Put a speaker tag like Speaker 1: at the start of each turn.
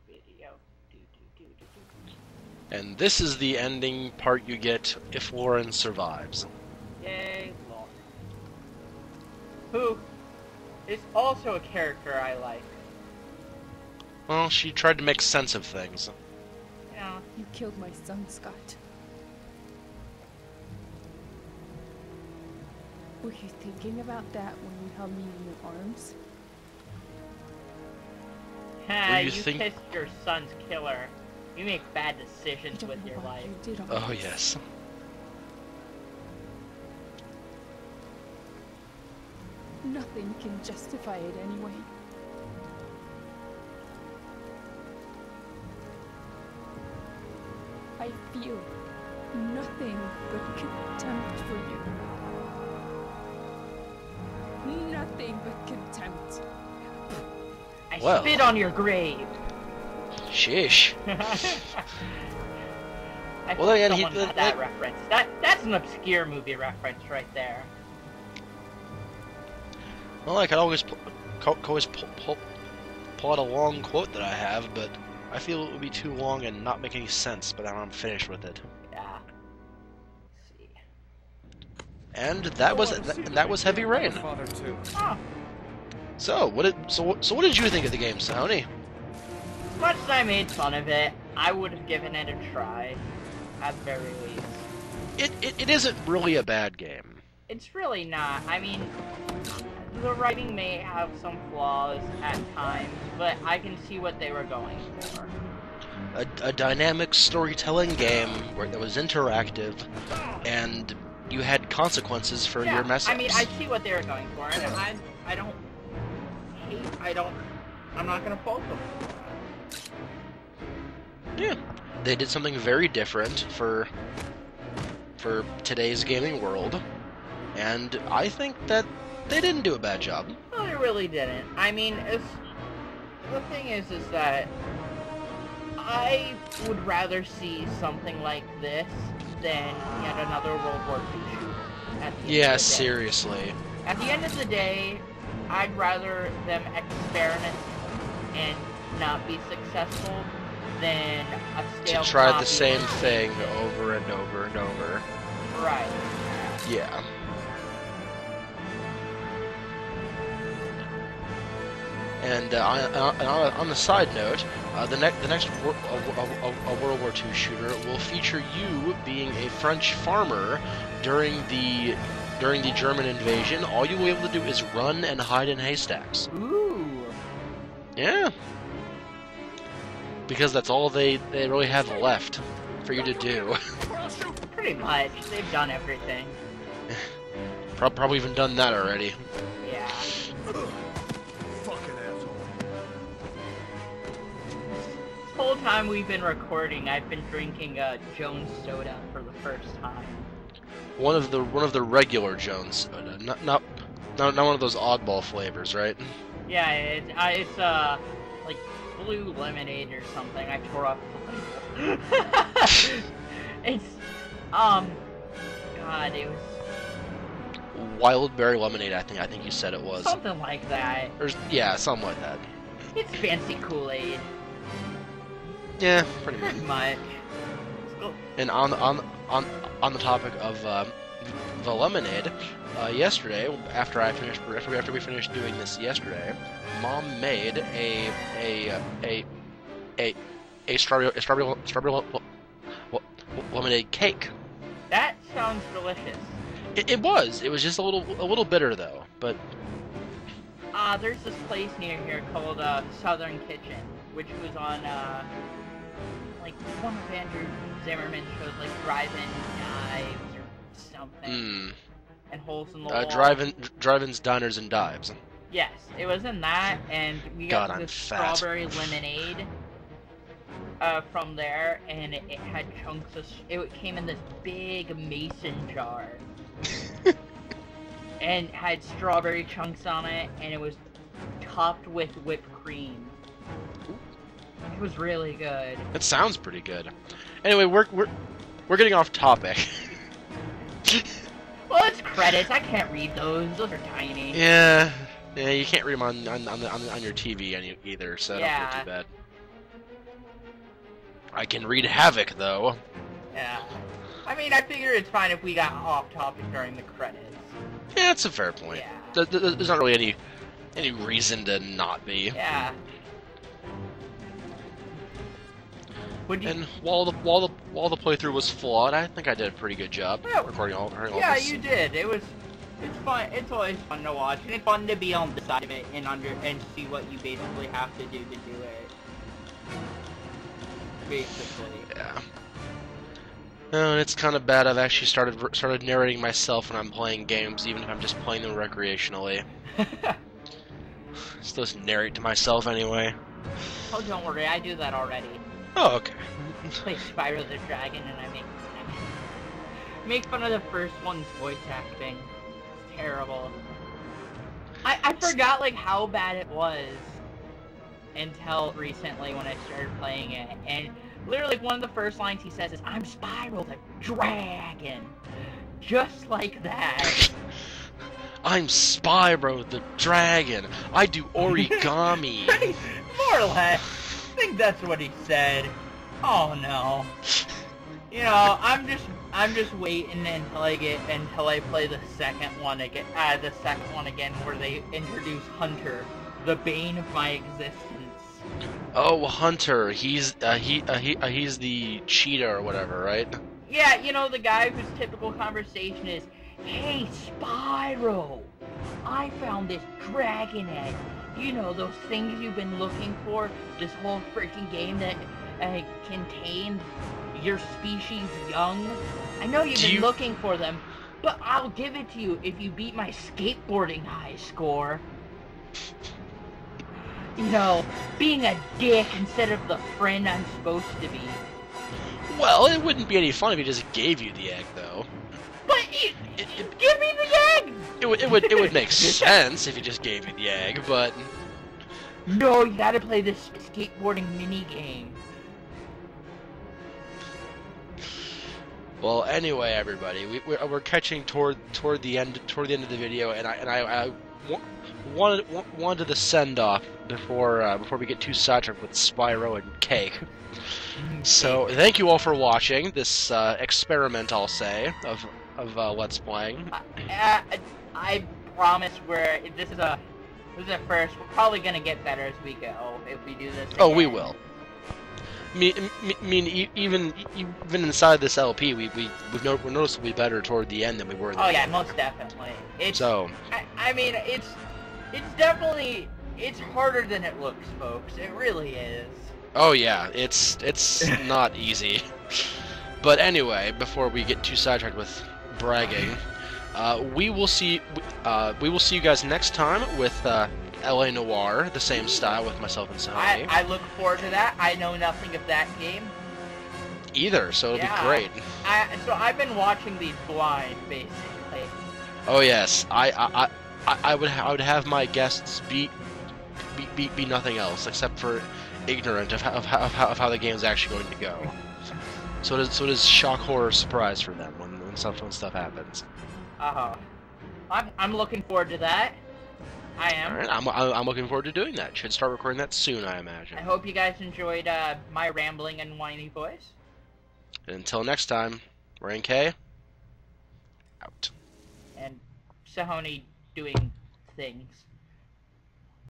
Speaker 1: Video.
Speaker 2: And this is the ending part you get if Lauren survives.
Speaker 1: Yay, Lauren. Who is also a character I like.
Speaker 2: Well, she tried to make sense of things.
Speaker 1: Yeah.
Speaker 3: You killed my son, Scott. Were you thinking about that when you held me in your arms?
Speaker 1: Ha, you
Speaker 2: think...
Speaker 1: kissed your son's killer. You make bad decisions with your life.
Speaker 3: You did all
Speaker 2: Oh,
Speaker 3: this.
Speaker 2: yes.
Speaker 3: Nothing can justify it anyway. I feel nothing but contempt for you. Nothing but contempt.
Speaker 1: I
Speaker 2: Well.
Speaker 1: spit on your grave.
Speaker 2: Sheesh.
Speaker 1: I
Speaker 2: Well,
Speaker 1: thought
Speaker 2: yeah,
Speaker 1: someone had that reference. That's an obscure movie reference right there.
Speaker 2: Well, I could always pull out a long quote that I have, but I feel it would be too long and not make any sense by the time I'm finished with it.
Speaker 1: Yeah. Let's see.
Speaker 2: And that was Heavy Rain.
Speaker 1: Oh.
Speaker 2: So what did you think of the game, Sony?
Speaker 1: As much as I made fun of it, I would have given it a try, at the very least.
Speaker 2: It isn't really a bad game.
Speaker 1: It's really not. I mean, the writing may have some flaws at times, but I can see what they were going for.
Speaker 2: A dynamic storytelling game that was interactive, and you had consequences for your mess ups.
Speaker 1: I mean, I see what they were going for, and I'm not gonna fault them.
Speaker 2: Yeah, they did something very different for today's gaming world, and I think that they didn't do a bad job.
Speaker 1: No, they really didn't. I mean, the thing is that I would rather see something like this than yet another World War II shooter. At the end of the day.
Speaker 2: Seriously.
Speaker 1: At the end of the day, I'd rather them experiment and not be successful than a stale
Speaker 2: To try
Speaker 1: copy
Speaker 2: the same
Speaker 1: of
Speaker 2: thing over and over and over.
Speaker 1: Right.
Speaker 2: Yeah. And on a side note, the next World War II shooter will feature you being a French farmer during the German invasion. All you'll be able to do is run and hide in haystacks.
Speaker 1: Ooh.
Speaker 2: Yeah. Because that's all they really have left for you to do.
Speaker 1: Pretty much. They've done everything.
Speaker 2: Probably even done that already.
Speaker 1: Yeah.
Speaker 4: Fucking asshole.
Speaker 1: This whole time we've been recording, I've been drinking Jones soda for the first time.
Speaker 2: One of the regular Jones soda, not one of those oddball flavors, right?
Speaker 1: Yeah, it's like blue lemonade or something. I tore off the label. It's God, it was
Speaker 2: Wild berry lemonade, I think you said it was.
Speaker 1: something like that.
Speaker 2: Or, yeah, something like that.
Speaker 1: It's fancy Kool-Aid.
Speaker 2: Yeah, pretty much.
Speaker 1: Pretty much.
Speaker 2: And on the topic of the lemonade, yesterday after we finished doing this yesterday, Mom made a strawberry lemonade cake.
Speaker 1: That sounds delicious.
Speaker 2: It was just a little bitter though, but
Speaker 1: There's this place near here called Southern Kitchen, which was on like one of Andrew Zimmerman's shows, like Drive-In Dives or something. And Holes in the Wall.
Speaker 2: drive-ins, diners, and dives.
Speaker 1: Yes, it was in that, and we got this strawberry lemonade from there, and it had chunks of. It came in this big mason jar, and had strawberry chunks on it, and it was topped with whipped cream. It was really good.
Speaker 2: That sounds pretty good. Anyway, we're getting off topic.
Speaker 1: Well, it's credits. I can't read those. Those are tiny.
Speaker 2: Yeah, Yeah, you can't read them on your TV either, so I don't feel too bad. I can read Havoc, though.
Speaker 1: Yeah. I mean, I figure it's fine if we got off topic during the credits.
Speaker 2: Yeah, that's a fair point.
Speaker 1: Yeah.
Speaker 2: There's not really any reason to not be.
Speaker 1: Yeah.
Speaker 2: And while the playthrough was flawed, I think I did a pretty good job recording all this.
Speaker 1: Yeah, you did. It's fun. It's always fun to watch, and it's fun to be on the side of it and see what you basically have to do it. Basically.
Speaker 2: Yeah. No, and it's kind of bad. I've actually started narrating myself when I'm playing games, even if I'm just playing them recreationally. Still just narrate to myself anyway.
Speaker 1: Oh, don't worry, I do that already.
Speaker 2: Oh, okay.
Speaker 1: Play Spyro the Dragon, and I make fun of the first one's voice acting. It's terrible. I forgot like how bad it was until recently when I started playing it, and literally one of the first lines he says is, "I'm Spyro the Dragon," just like that.
Speaker 2: I'm Spyro the Dragon. I do origami.
Speaker 1: More or less. I think that's what he said. Oh no. You know, I'm just waiting until I play the second one again. Where they introduce Hunter, the bane of my existence.
Speaker 2: Oh, Hunter. He's the cheetah or whatever, right?
Speaker 1: Yeah, you know, the guy whose typical conversation is, "Hey, Spyro, I found this dragon egg. You know, those things you've been looking for, this whole freaking game that contained your species young. I know you've been looking for them, but I'll give it to you if you beat my skateboarding high score." You know, being a dick instead of the friend I'm supposed to be.
Speaker 2: Well, it wouldn't be any fun if he just gave you the egg, though.
Speaker 1: But give me the egg!
Speaker 2: It would make sense if he just gave you the egg, but...
Speaker 1: No, you gotta play this skateboarding mini-game.
Speaker 2: Well, anyway, everybody, we're catching toward the end of the video, and I wanted to send off before we get too sidetracked with Spyro and Cake. So thank you all for watching this experiment, I'll say, of Let's Playing.
Speaker 1: I promise this is a first. We're probably gonna get better as we go if we do this again.
Speaker 2: Oh, we will. I mean, even inside this LP, we're noticeably better toward the end than we were.
Speaker 1: Oh yeah, most definitely. I mean, it's definitely harder than it looks, folks. It really is.
Speaker 2: Oh yeah, it's not easy. But anyway, before we get too sidetracked with bragging, we will see you guys next time with LA Noire, the same style with myself and Sony.
Speaker 1: I look forward to that. I know nothing of that game
Speaker 2: either, so it'll be great.
Speaker 1: So I've been watching these blind, basically.
Speaker 2: Oh yes, I would have my guests be nothing else except for ignorant of how the game's actually going to go. So it is shock, horror, surprise for them when stuff happens.
Speaker 1: I'm looking forward to that. I am.
Speaker 2: Alright, I'm looking forward to doing that. Should start recording that soon, I imagine.
Speaker 1: I hope you guys enjoyed my rambling and whiny voice.
Speaker 2: And until next time, Rain K, out.
Speaker 1: And Sahoni doing things.